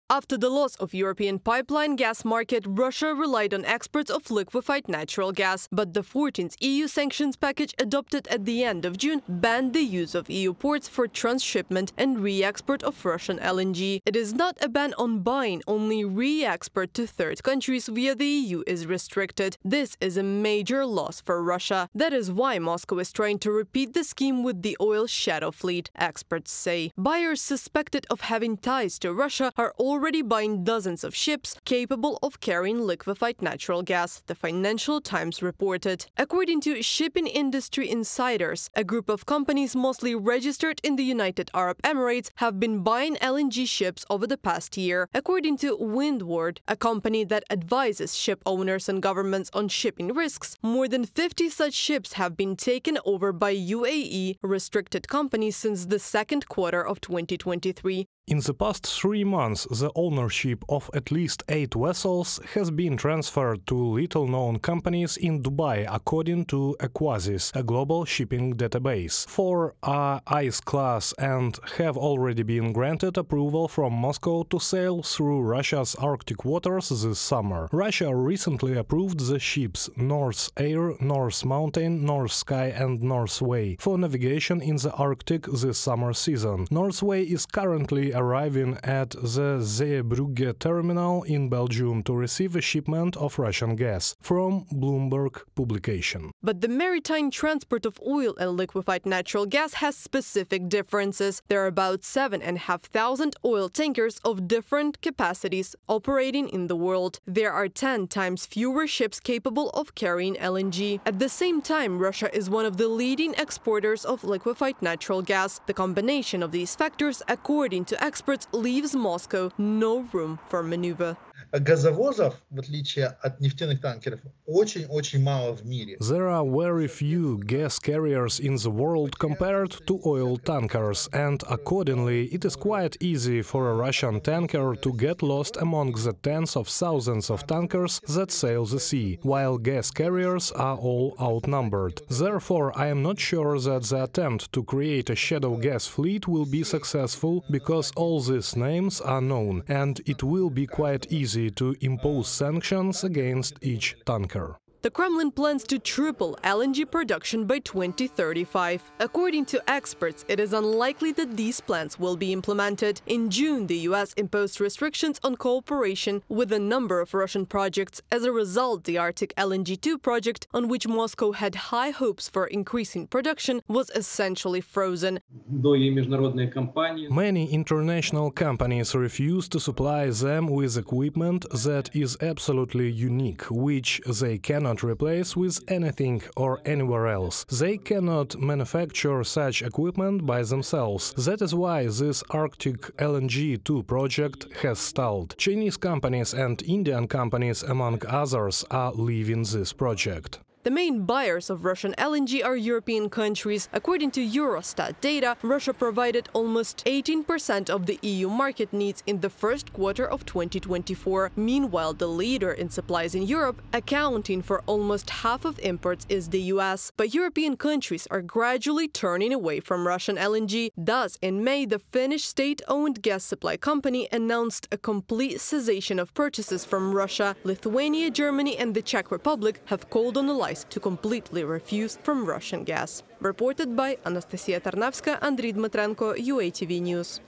After the loss of European pipeline gas market, Russia relied on exports of liquefied natural gas. But the 14th EU sanctions package adopted at the end of June banned the use of EU ports for transshipment and re-export of Russian LNG. It is not a ban on buying, only re-export to third countries via the EU is restricted. This is a major loss for Russia. That is why Moscow is trying to repeat the scheme with the oil shadow fleet, experts say. Buyers suspected of having ties to Russia are already buying dozens of ships capable of carrying liquefied natural gas, the Financial Times reported. According to shipping industry insiders, a group of companies mostly registered in the United Arab Emirates have been buying LNG ships over the past year. According to Windward, a company that advises ship owners and governments on shipping risks, more than 50 such ships have been taken over by UAE restricted companies since the second quarter of 2023. In the past 3 months, the ownership of at least 8 vessels has been transferred to little-known companies in Dubai, according to Aquasis, a global shipping database. 4 are ice-class and have already been granted approval from Moscow to sail through Russia's Arctic waters this summer. Russia recently approved the ships North Air, North Mountain, North Sky and Northway for navigation in the Arctic this summer season. Northway is currently arriving at the Zeebrugge terminal in Belgium to receive a shipment of Russian gas, from Bloomberg publication. But the maritime transport of oil and liquefied natural gas has specific differences. There are about 7,500 oil tankers of different capacities operating in the world. There are 10 times fewer ships capable of carrying LNG. At the same time, Russia is one of the leading exporters of liquefied natural gas. The combination of these factors, according to experts, leaves Moscow no room for maneuver. Газовозов, в отличие от нефтяных танкеров, очень мало в мире. There are very few gas carriers in the world compared to oil tankers, and accordingly it is quite easy for a Russian tanker to get lost among the tens of thousands of tankers that sail the sea, while gas carriers are all outnumbered. Therefore, I am not sure that the attempt to create a shadow gas fleet will be successful, because all these names are known, and it will be quite easy to impose sanctions against each tanker. The Kremlin plans to triple LNG production by 2035. According to experts, it is unlikely that these plans will be implemented. In June, the US imposed restrictions on cooperation with a number of Russian projects. As a result, the Arctic LNG 2 project, on which Moscow had high hopes for increasing production, was essentially frozen. Many international companies refuse to supply them with equipment that is absolutely unique, which they cannot replace with anything or anywhere else. They cannot manufacture such equipment by themselves. That is why this Arctic LNG 2 project has stalled. Chinese companies and Indian companies, among others, are leaving this project. The main buyers of Russian LNG are European countries. According to Eurostat data, Russia provided almost 18% of the EU market needs in the first quarter of 2024. Meanwhile, the leader in supplies in Europe, accounting for almost half of imports, is the US. But European countries are gradually turning away from Russian LNG. Thus, in May, the Finnish state-owned gas supply company announced a complete cessation of purchases from Russia. Lithuania, Germany and the Czech Republic have called on allies to completely refuse from Russian gas. Reported by Anastasia Tarnavska, Andriy Dmitrenko, UATV News.